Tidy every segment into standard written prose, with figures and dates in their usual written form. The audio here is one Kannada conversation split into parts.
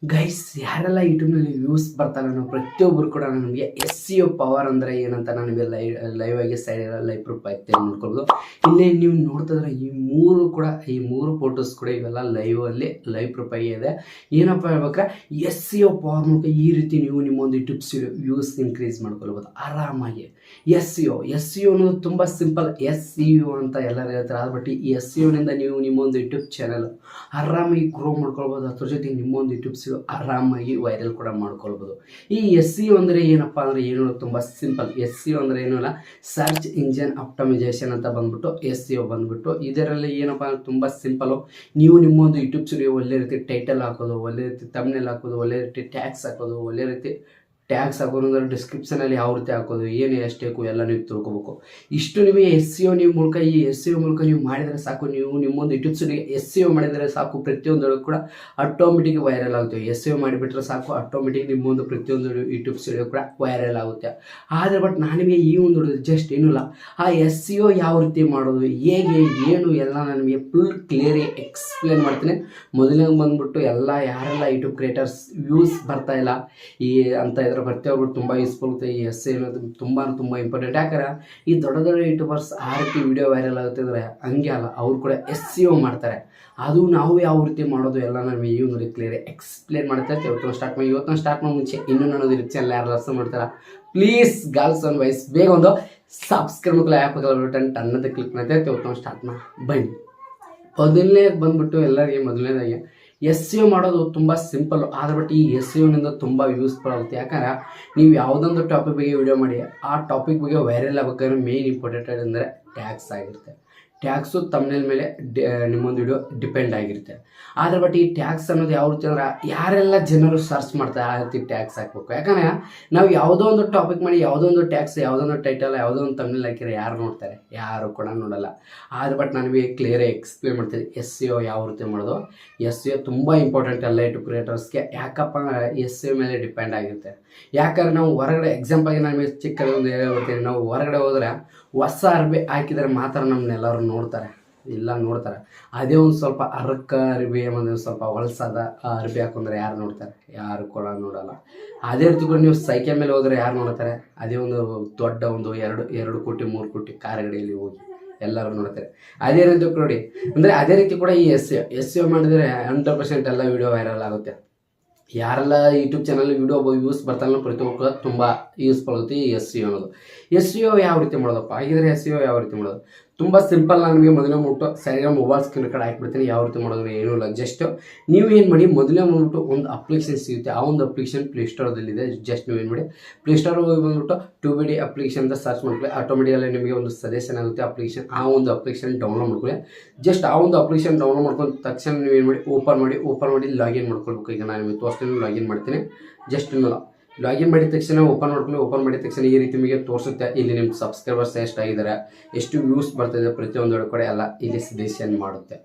ಗೈಸ್ ಯಾರೆಲ್ಲ ಯೂಟ್ಯೂಬ್ನಲ್ಲಿ ವ್ಯೂಸ್ ಬರ್ತಾರೆ ಅನ್ನೋ ಪ್ರತಿಯೊಬ್ಬರು ಕೂಡ ನಮಗೆ SEO ಪವರ್ ಅಂದರೆ ಏನಂತ ನನಗೆ ಲೈವ್ ಆಗಿ ಸೈಡ್ ಲೈವ್ ಪ್ರೂಫ್ ಆಯ್ತು ನೋಡ್ಕೊಳ್ಬೋದು. ಇಲ್ಲೇ ನೀವು ನೋಡ್ತಿದ್ರೆ ಈ ಮೂರು ಫೋಟೋಸ್ ಕೂಡ ಇವೆಲ್ಲ ಲೈವ್ ಪ್ರೂಫ್ ಆಗಿ ಇದೆ. ಏನಪ್ಪ ಹೇಳ್ಬೇಕಾರೆ SEO ಪವರ್ ಮೂಲಕ ಈ ರೀತಿ ನೀವು ನಿಮ್ಮೊಂದು ಯೂಟ್ಯೂಬ್ ವ್ಯೂಸ್ ಇನ್ಕ್ರೀಸ್ ಮಾಡ್ಕೊಳ್ಬೋದು ಆರಾಮಾಗಿ. SEO ಅನ್ನೋದು ತುಂಬ ಸಿಂಪಲ್. SEO ಅಂತ ಎಲ್ಲರೂ ಹೇಳ್ತಾರೆ. ಅದು ಬಟ್ ಈ SEOನಿಂದ ನೀವು ನಿಮ್ಮೊಂದು ಯೂಟ್ಯೂಬ್ ಚಾನಲ್ ಆರಾಮಾಗಿ ಗ್ರೋ ಮಾಡ್ಕೊಳ್ಬೋದು. ಅದ್ರ ಜೊತೆಗೆ ನಿಮ್ಮೊಂದು ಯೂಟ್ಯೂಬ್ ಆರಾಮಾಗಿ ವೈರಲ್ ಕೂಡ ಮಾಡ್ಕೊಳ್ಬೋದು. ಈ SEO ಅಂದರೆ ಏನಪ್ಪ ಅಂದರೆ ಏನು ತುಂಬ ಸಿಂಪಲ್. SEO ಅಂದರೆ ಏನೂ ಅಲ್ಲ, ಸರ್ಚ್ ಇಂಜಿನ್ ಆಪ್ಟಿಮೈಸೇಷನ್ ಅಂತ ಬಂದ್ಬಿಟ್ಟು SEO ಬಂದ್ಬಿಟ್ಟು ಇದರಲ್ಲಿ ಏನಪ್ಪ ಅಂದರೆ ತುಂಬ ಸಿಂಪಲು. ನೀವು ನಿಮ್ಮೊಂದು ಯೂಟ್ಯೂಬ್ ಸ್ಟುಡಿಯೋ ಒಳ್ಳೆ ರೀತಿ ಟೈಟಲ್ ಹಾಕೋದು, ಒಳ್ಳೆ ರೀತಿ ತಮ್ನೇಲ್ ಹಾಕೋದು, ಒಳ್ಳೆ ರೀತಿ ಟ್ಯಾಗ್ಸ್ ಹಾಕೋದು, ಒಳ್ಳೆ ರೀತಿ ಟ್ಯಾಗ್ಸ್ ಹಾಕೋದು ಅಂದರೆ ಡಿಸ್ಕ್ರಿಪ್ಷನಲ್ಲಿ ಯಾವ ರೀತಿ ಹಾಕೋದು, ಏನು ಎಷ್ಟು ಬೇಕು ಎಲ್ಲ ನೀವು ತಿಳ್ಕೊಬೇಕು. ಇಷ್ಟು ನಿಮಗೆ SEO ನೀವು ಮೂಲಕ ಈ SEO ಮೂಲಕ ನೀವು ಮಾಡಿದರೆ ಸಾಕು. ನೀವು ನಿಮ್ಮೊಂದು ಯೂಟ್ಯೂಬ್ ಸ್ಟುಡಿಯೋ SEO ಮಾಡಿದರೆ ಸಾಕು, ಪ್ರತಿಯೊಂದು ಕೂಡ ಆಟೋಮೆಟಿಕ್ ವೈರಲ್ ಆಗುತ್ತೆ. SEO ಮಾಡಿಬಿಟ್ರೆ ಸಾಕು, ಆಟೋಮೆಟಿಕ್ ನಿಮ್ಮೊಂದು ಪ್ರತಿಯೊಂದು ಯೂಟ್ಯೂಬ್ ಸ್ಟುಡಿಯೋ ಕೂಡ ವೈರಲ್ ಆಗುತ್ತೆ. ಆದರೆ ಬಟ್ ನಾನು ನಿಮಗೆ ಈ ಒಂದು ಜಸ್ಟ್ ಏನಿಲ್ಲ, ಆ SEO ಯಾವ ರೀತಿ ಮಾಡೋದು, ಹೇಗೆ ಏನು ಎಲ್ಲ ನಾನು ನಿಮಗೆ ಫುಲ್ ಕ್ಲಿಯರಿ ಎಕ್ಸ್ಪ್ಲೇನ್ ಮಾಡ್ತೀನಿ. ಮೊದಲನೇ ಬಂದ್ಬಿಟ್ಟು ಯಾರೆಲ್ಲ ಯೂಟ್ಯೂಬ್ ಕ್ರಿಯೇಟರ್ಸ್ ವ್ಯೂಸ್ ಬರ್ತಾ ಇಲ್ಲ ಈ ಅಂತ ಇದ್ರೆ ಪ್ರತಿಯೊಬ್ಬರು ತುಂಬ ಯೂಸ್ಫುಲ್ ಆಗುತ್ತೆ. ಈ SEO ಅನ್ನೋದು ತುಂಬ ಇಂಪಾರ್ಟೆಂಟ್. ಯಾಕಂದ್ರೆ ಈ ದೊಡ್ಡ ಯೂಟ್ಯೂಬರ್ಸ್ ಆ ರೀತಿ ವಿಡಿಯೋ ವೈರಲ್ ಆಗುತ್ತೆ ಅಂದರೆ ಹಂಗೆ ಅಲ್ಲ, ಅವ್ರು ಕೂಡ SEO ಮಾಡ್ತಾರೆ. ಅದು ನಾವು ಯಾವ ರೀತಿ ಮಾಡೋದು ಎಲ್ಲ ನಾನು ಈ ನೋಡಿ ಕ್ಲಿಯರ್ ಎಕ್ಸ್ಪ್ಲೇನ್ ಮಾಡ್ತಾ ಇರ್ತೀವಿ. ಇವತ್ತು ಸ್ಟಾರ್ಟ್ ಮಾಡೋ ಮುಂಚೆ ಇನ್ನೂ ನಾನು ಚಾನಲ್ ಯಾರು ಲರ್ಸ್ ಮಾಡ್ತಾರೆ ಪ್ಲೀಸ್ ಗರ್ಲ್ಸ್ ಆನ್ ವೈಸ್ ಬೇಗ ಒಂದು ಸಬ್ಸ್ಕ್ರೈಬ್ ಆ್ಯಪ್ ಬಟನ್ ಟನ್ನದ ಕ್ಲಿಕ್ ಮಾಡ್ತಾ ಇರ್ತೀವಿ. ಇವತ್ತು ಸ್ಟಾರ್ಟ್ ಮಾಡಿ ಬನ್ನಿ. ಮೊದಲನೇ ಬಂದ್ಬಿಟ್ಟು ಎಲ್ಲರಿಗೆ ಮೊದಲನೇದಾಗಿ SEO ಮಾಡೋದು ತುಂಬ ಸಿಂಪಲ್ಲು. ಆದರೆ ಬಟ್ ಈ SEOನಿಂದ ತುಂಬ ಯೂಸ್ಫುಲ್ ಆಗುತ್ತೆ. ಯಾಕಂದರೆ ನೀವು ಯಾವುದೊಂದು ಟಾಪಿಕ್ ಬಗ್ಗೆ ವಿಡಿಯೋ ಮಾಡಿ ಆ ಟಾಪಿಕ್ ಬಗ್ಗೆ ವೈರಲ್ ಆಗಬೇಕಾದ್ರೆ ಮೇನ್ ಇಂಪಾರ್ಟೆಂಟ್ ಅಂದರೆ ಟ್ಯಾಗ್ಸ್ ಆಗಿರುತ್ತೆ. ಟ್ಯಾಗ್ಸು ತಮ್ನೇಲ್ ಮೇಲೆ ನಿಮ್ಮೊಂದು ವಿಡಿಯೋ ಡಿಪೆಂಡ್ ಆಗಿರುತ್ತೆ. ಆದರೆ ಬಟ್ ಈ ಟ್ಯಾಗ್ಸ್ ಅನ್ನೋದು ಯಾವ ರೀತಿ ಅಂದ್ರೆ ಯಾರೆಲ್ಲ ಜನರು ಸರ್ಚ್ ಮಾಡ್ತಾರೆ ಆ ರೀತಿ ಟ್ಯಾಗ್ಸ್ ಹಾಕ್ಬೇಕು. ಯಾಕಂದರೆ ನಾವು ಯಾವುದೋ ಒಂದು ಟಾಪಿಕ್ ಮಾಡಿ ಯಾವುದೋ ಒಂದು ಟ್ಯಾಗ್ಸ್, ಯಾವುದೋ ಒಂದು ಟೈಟಲ್, ಯಾವುದೋ ಒಂದು ತಮ್ನೇಲ್ ಹಾಕಿದ್ರೆ ಯಾರು ನೋಡ್ತಾರೆ? ಯಾರು ಕೂಡ ನೋಡಲ್ಲ. ಆದರೆ ಬಟ್ ನನಗೆ ಕ್ಲಿಯರ್ ಎಕ್ಸ್ಪ್ಲೇನ್ ಮಾಡ್ತೀನಿ SEO ಯಾವ ರೀತಿ ಮಾಡೋದು. SEO ತುಂಬ ಇಂಪಾರ್ಟೆಂಟ್ ಎಲ್ಲ ಯೂಟ್ಯೂಬ್ ಕ್ರಿಯೇಟರ್ಸ್ಗೆ. ಯಾಕಪ್ಪ ಅಂದರೆ SEO ಮೇಲೆ ಡಿಪೆಂಡ್ ಆಗಿರುತ್ತೆ. ಯಾಕಂದರೆ ನಾವು ಹೊರಗಡೆ ಎಕ್ಸಾಂಪಲ್ಗೆ ನಾನು ಚಿಕ್ಕದೊಂದು ಹೇಳ್ಬಿಡ್ತೀನಿ. ನಾವು ಹೊರಗಡೆ ಹೋದರೆ ಹೊಸ ಅರ್ಬಿ ಹಾಕಿದರೆ ಮಾತ್ರ ನಮ್ಮನ್ನೆಲ್ಲರೂ ನೋಡ್ತಾರೆ, ಅದೇ ಒಂದು ಸ್ವಲ್ಪ ಅರ್ಕ ಅರ್ಬಿ ಒಂದು ಸ್ವಲ್ಪ ಹೊಲಸಾದ ಅರ್ಬಿ ಹಾಕೊಂಡ್ರೆ ಯಾರು ನೋಡ್ತಾರೆ? ಯಾರು ಕೂಡ ನೋಡಲ್ಲ. ಅದೇ ರೀತಿ ಕೂಡ ನೀವು ಸೈಕಲ್ ಮೇಲೆ ಹೋದರೆ ಯಾರು ನೋಡ್ತಾರೆ? ಅದೇ ಒಂದು ದೊಡ್ಡ ಒಂದು 2 ಕೋಟಿ 3 ಕೋಟಿ ಕಾರುಗಳಲ್ಲಿ ಹೋಗಿ ಎಲ್ಲರೂ ನೋಡ್ತಾರೆ. ಅದೇ ರೀತಿ ನೋಡಿ ಅಂದರೆ ಅದೇ ರೀತಿ ಕೂಡ ಈ SEO ಮಾಡಿದರೆ 100% ಎಲ್ಲ ವಿಡಿಯೋ ವೈರಲ್ ಆಗುತ್ತೆ. ಯಾರೆಲ್ಲ ಯೂಟ್ಯೂಬ್ ಚಾನಲ್ ವಿಡಿಯೋ ಯೂಸ್ ಬರ್ತಾನೋ ಪ್ರತಿಯೊಬ್ಬರು ತುಂಬ ಯೂಸ್ಫುಲ್ ಆಗುತ್ತೆ ಈ SEO ಅನ್ನೋದು. SEO ಯಾವ ರೀತಿ ಮಾಡೋದಪ್ಪ ಹಾಗಿದ್ರೆ SEO ಯಾವ ರೀತಿ ಮಾಡೋದು? ತುಂಬ ಸಿಂಪಲ್. ನನಗೆ ಮೊದಲೇ ಮುಟ್ಟು ಸರಿಯಾಗಿ ಮೊಬೈಲ್ ಸ್ಕ್ರೀನ್ ಕಡೆ ಹಾಕ್ಬಿಡ್ತೀನಿ. ಯಾವ ರೀತಿ ಮಾಡೋದು ಏನೂ ಇಲ್ಲ. ಜಸ್ಟ್ ನೀವು ಏನು ಮಾಡಿ, ಮೊದಲೇ ಬಂದ್ಬಿಟ್ಟು ಒಂದು ಅಪ್ಲಿಕೇಶನ್ ಸಿಗುತ್ತೆ. ಆ ಒಂದು ಅಪ್ಲಿಕೇಶನ್ ಪ್ಲೇಸ್ಟೋರದಲ್ಲಿದೆ. ಜಸ್ಟ್ ನೀವು ಏನು ಮಾಡಿ ಪ್ಲೇಸ್ಟೋರ್ ಹೋಗಿ ಬಂದ್ಬಿಟ್ಟು 2BD ಅಪ್ಲಿಕೇಶನ್ ಅಂತ ಸರ್ಚ್ ಮಾಡ್ಕೊಳ್ಳಿ. ಆಟೋಮೆಟಿಕಲ್ಲಿ ನಿಮಗೆ ಒಂದು ಸಜೆಷನ್ ಆಗುತ್ತೆ ಅಪ್ಲಿಕೇಶನ್. ಆ ಒಂದು ಅಪ್ಲಿಕೇಶನ್ ಡೌನ್ಲೋಡ್ ಮಾಡ್ಕೊಳ್ಳಿ. ಜಸ್ಟ್ ಆ ಒಂದು ಅಪ್ಲಿಕೇಶನ್ ಡೌನ್ಲೋಡ್ ಮಾಡ್ಕೊಂಡು ತಕ್ಷಣ ನೀವು ಏನು ಮಾಡಿ ಓಪನ್ ಮಾಡಿ ಲಾಗಿನ್ ಮಾಡ್ಕೊಳ್ಬೇಕು. ಈಗ ನಾನು ನಿಮಗೆ ತೋರಿಸ್ತೀನಿ, ಲಾಗಿನ್ ಮಾಡ್ತೀನಿ. ಜಸ್ಟ್ ಲಾಗಿನ್ ಮಾಡಿದ ತಕ್ಷಣ ಓಪನ್ ಮಾಡಿದ ತಕ್ಷಣ ಈ ರೀತಿ ನಿಮಗೆ ತೋರಿಸುತ್ತೆ. ಇಲ್ಲಿ ನಿಮ್ಮ ಸಬ್ಸ್ಕ್ರೈಬರ್ಸ್ ಎಷ್ಟಾಗಿದ್ದಾರೆ, ಎಷ್ಟು ವ್ಯೂಸ್ ಬರ್ತಿದೆ, ಪ್ರತಿಯೊಂದು ಕಡೆ ಎಲ್ಲ ಇಲ್ಲಿ ಸಜೆಷನ್ ಮಾಡುತ್ತೆ.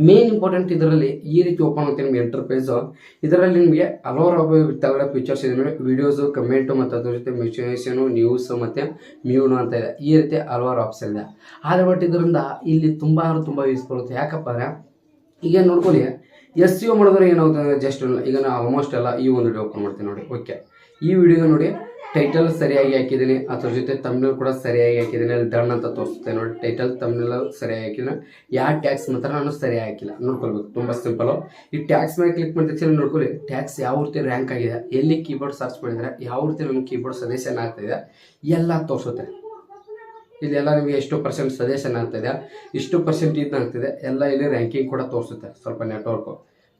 ಮೇನ್ ಇಂಪಾರ್ಟೆಂಟ್ ಇದರಲ್ಲಿ ಈ ರೀತಿ ಓಪನ್ ಆಗುತ್ತೆ ನಿಮಗೆ ಎಂಟರ್ಪ್ರೈಸು. ಇದರಲ್ಲಿ ನಿಮಗೆ ಹಲವಾರು ತೆಗೆದ ಫೀಚರ್ಸ್ ಇದೆ ನೋಡಿ. ವೀಡಿಯೋಸು, ಕಮೆಂಟು ಮತ್ತು ಅದ್ರ ಜೊತೆ ಮೆನ್ಷನೇಷನು, ನ್ಯೂಸು ಮತ್ತು ಮ್ಯೂನು ಅಂತ ಇದೆ. ಈ ರೀತಿ ಹಲವಾರು ಆಪ್ಷನ್ ಇದೆ. ಆದರೆ ಬಟ್ ಇದರಿಂದ ಇಲ್ಲಿ ತುಂಬ ಯೂಸ್ಫುಲ್ ಆಗುತ್ತೆ. ಯಾಕಪ್ಪ ಅಂದರೆ ಈಗ ನೋಡ್ಕೊಳ್ಳಿ SEO ಮಾಡಿದ್ರೆ ಏನಾಗುತ್ತೆ ಜಸ್ಟ್ ಈಗ ನಾನು ಆಲ್ಮೋಸ್ಟ್ ಎಲ್ಲ ಈ ಒಂದು ವಿಡಿಯೋ ಓಪನ್ ಮಾಡ್ತೀನಿ ನೋಡಿ. ಓಕೆ, ಈ ವಿಡಿಯೋ ನೋಡಿ ಟೈಟಲ್ ಸರಿಯಾಗಿ ಹಾಕಿದ್ದೀನಿ, ಅದ್ರ ಜೊತೆ ತಮ್ನೇಲ್ ಕೂಡ ಸರಿಯಾಗಿ ಹಾಕಿದ್ದೀನಿ. ಅಲ್ಲಿ ಡನ್ ಅಂತ ತೋರಿಸುತ್ತೆ ನೋಡಿ. ಟೈಟಲ್ ತಮ್ನೇಲ್ ಸರಿಯಾಗಿ ಹಾಕಿಲ್ಲ, ಯಾವ ಟ್ಯಾಗ್ಸ್ ಮಾತ್ರ ನಾನು ಸರಿಯಾಗಿ ಹಾಕಿಲ್ಲ. ನೋಡ್ಕೊಳ್ಬೇಕು, ತುಂಬ ಸಿಂಪಲು. ಈ ಟ್ಯಾಗ್ಸ್ ಮೇಲೆ ಕ್ಲಿಕ್ ಮಾಡಿದ ತಕ್ಷಣ ನೋಡ್ಕೊಳ್ಳಿ ಟ್ಯಾಗ್ಸ್ ಯಾವ ರೀತಿ ರ್ಯಾಂಕ್ ಆಗಿದೆ, ಎಲ್ಲಿ ಕೀಬೋರ್ಡ್ ಸರ್ಚ್ ಮಾಡಿದರೆ ಯಾವ ರೀತಿ ನಮ್ಮ ಕೀಬೋರ್ಡ್ ಸಜೆಷನ್ ಆಗ್ತಾಯಿದೆ ಎಲ್ಲ ತೋರಿಸುತ್ತೆ. ಇಲ್ಲೆಲ್ಲ ನಿಮಗೆ ಎಷ್ಟು ಪರ್ಸೆಂಟ್ ಸಜೆಷನ್ ಆಗ್ತಾಯಿದೆ, ಇಷ್ಟು ಪರ್ಸೆಂಟ್ ಆಗ್ತಿದೆ ಎಲ್ಲ ಇಲ್ಲಿ ರ್ಯಾಂಕಿಂಗ್ ಕೂಡ ತೋರಿಸುತ್ತೆ. ಸ್ವಲ್ಪ ನೆಟ್ವರ್ಕು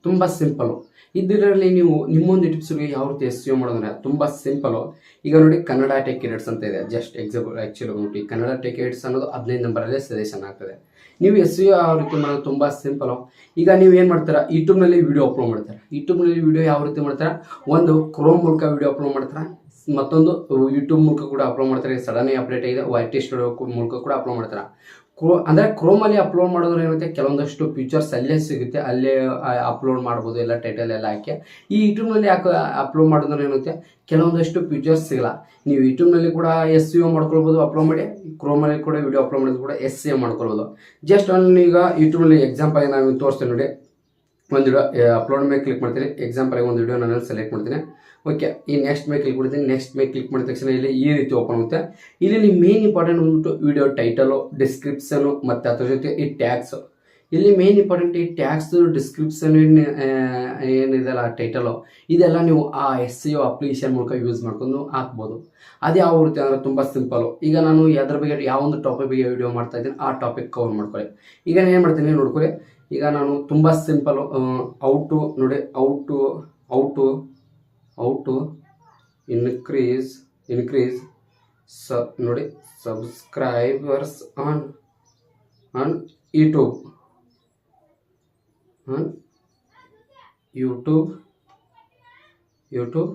ತುಂಬ ಸಿಂಪಲು. ಇದರಲ್ಲಿ ನೀವು ನಿಮ್ಮೊಂದು ಯೂಟ್ಯೂಬ್ಸ್ಗೆ ಯಾವ ರೀತಿ SEO ಮಾಡೋದಂದ್ರೆ ತುಂಬ ಸಿಂಪಲು. ಈಗ ನೋಡಿ ಕನ್ನಡ ಟೆಕ್ ಎಡಿಟ್ಸ್ ಅಂತ ಇದೆ. ಜಸ್ಟ್ ಎಕ್ಸಾಂಪಲ್ ಆ್ಯಕ್ಚುಲಿ ನೋಡಿ ಕನ್ನಡ ಟೆಕ್ ಎಡಿಟ್ಸ್ ಅನ್ನೋದು 15 ನಂಬರಲ್ಲೇ ಸಜೆಷನ್ ಆಗ್ತದೆ. ನೀವು SEO ಯಾವ ರೀತಿ ಮಾಡೋದು ತುಂಬ ಸಿಂಪಲು. ಈಗ ನೀವು ಏನು ಮಾಡ್ತೀರಾ, ಯೂಟ್ಯೂಬ್ನಲ್ಲಿ ವೀಡಿಯೋ ಅಪ್ಲೋಡ್ ಮಾಡ್ತಾರೆ. ಯೂಟ್ಯೂಬ್ನಲ್ಲಿ ವೀಡಿಯೋ ಯಾವ ರೀತಿ ಮಾಡ್ತಾರೆ? ಒಂದು ಕ್ರೋಮ್ ಮೂಲಕ ವೀಡಿಯೋ ಅಪ್ಲೋಡ್ ಮಾಡ್ತಾರೆ, ಮತ್ತೊಂದು ಯೂಟ್ಯೂಬ್ ಮೂಲಕ ಕೂಡ ಅಪ್ಲೋಡ್ ಮಾಡ್ತಾರೆ. ಸಡನ್ಲಿ ಅಪ್ಡೇಟ್ ಆಗಿದೆ YT ಸ್ಟುಡಿಯೋ ಮೂಲಕ ಕೂಡ ಅಪ್ಲೋಡ್ ಮಾಡ್ತಾರೆ. ಅಂದರೆ ಕ್ರೋಮಲ್ಲಿ ಅಪ್ಲೋಡ್ ಮಾಡೋದ್ರೆ ಏನಾಗುತ್ತೆ, ಕೆಲವೊಂದಷ್ಟು ಫೀಚರ್ಸ್ ಅಲ್ಲೇ ಸಿಗುತ್ತೆ, ಅಲ್ಲೇ ಅಪ್ಲೋಡ್ ಮಾಡ್ಬೋದು ಎಲ್ಲ ಟೈಟಲ್ ಎಲ್ಲ ಹಾಕಿ. ಈ ಯೂಟ್ಯೂಬ್ನಲ್ಲಿ ಅಪ್ಲೋಡ್ ಮಾಡಿದ್ರೆ ಏನಾಗುತ್ತೆ, ಕೆಲವೊಂದಷ್ಟು ಫೀಚರ್ಸ್ ಸಿಗಲ್ಲ. ನೀವು ಯೂಟ್ಯೂಬ್ನಲ್ಲಿ ಕೂಡ SEO ಮಾಡ್ಕೊಳ್ಬೋದು ಅಪ್ಲೋಡ್ ಮಾಡಿ, ಕ್ರೋಮಲ್ಲಿ ಕೂಡ ವಿಡಿಯೋ ಅಪ್ಲೋಡ್ ಮಾಡಿದ್ರು ಕೂಡ SEO ಮಾಡ್ಕೊಳ್ಬೋದು. ಜಸ್ಟ್ ಈಗ ಯೂಟ್ಯೂಬ್ನಲ್ಲಿ ಎಕ್ಸಾಂಪಲ್ ನಾನು ತೋರಿಸ್ತೇನೆ ನೋಡಿ. ಒಂದು ವಿಡಿಯೋ ಅಪ್ಲೋಡ್ ಮೇಲೆ ಕ್ಲಿಕ್ ಮಾಡ್ತೀನಿ. ಎಕ್ಸಾಂಪಲ್ ಒಂದು ವಿಡಿಯೋ ನಾನು ಸೆಲೆಕ್ಟ್ ಮಾಡ್ತೀನಿ. ಓಕೆ, ಈ ನೆಕ್ಸ್ಟ್ ಮೇಲೆ ಕ್ಲಿಕ್ ಮಾಡ್ತೀನಿ. ನೆಕ್ಸ್ಟ್ ಮೇಲೆ ಕ್ಲಿಕ್ ಮಾಡಿದ ತಕ್ಷಣ ಇಲ್ಲಿ ಈ ರೀತಿ ಓಪನ್ ಆಗುತ್ತೆ. ಇಲ್ಲಿ ನೀವು ಮೇನ್ ಇಂಪಾರ್ಟೆಂಟ್ ಬಂದ್ಬಿಟ್ಟು ವಿಡಿಯೋ ಟೈಟಲು, ಡಿಸ್ಕ್ರಿಪ್ಷನು ಮತ್ತು ಅದ್ರ ಜೊತೆ ಈ ಟ್ಯಾಗ್ಸು. ಇಲ್ಲಿ ಮೇನ್ ಇಂಪಾರ್ಟೆಂಟ್ ಈ ಟ್ಯಾಗ್ಸು, ಡಿಸ್ಕ್ರಿಪ್ಷನ್ ಏನಿದೆಲ್ಲ ಟೈಟಲು, ಇದೆಲ್ಲ ನೀವು ಆ SEO ಅಪ್ಲಿಕೇಶನ್ ಮೂಲಕ ಯೂಸ್ ಮಾಡ್ಕೊಂಡು ಹಾಕ್ಬೋದು. ಅದು ಯಾವ ರೀತಿ ಅಂದರೆ ತುಂಬ ಸಿಂಪಲು. ಈಗ ನಾನು ಯಾವ್ದ್ರ ಬಗ್ಗೆ ಯಾವೊಂದು ಟಾಪಿಕ್ ಬಗ್ಗೆ ವಿಡಿಯೋ ಮಾಡ್ತಾ ಇದ್ದೀನಿ ಆ ಟಾಪಿಕ್ ಕವರ್ ಮಾಡ್ಕೊಳ್ಳಿ. ಈಗ ನಾನು ಏನು ಮಾಡ್ತೀನಿ ನೋಡ್ಕೊಳ್ಳಿ. ಈಗ ನಾನು ತುಂಬ ಸಿಂಪಲು ಹೌ ಟು ಇನ್ಕ್ರೀಸ್ ನೋಡಿ ಸಬ್ಸ್ಕ್ರೈಬರ್ಸ್ ಆನ್ ಯೂಟ್ಯೂಬ್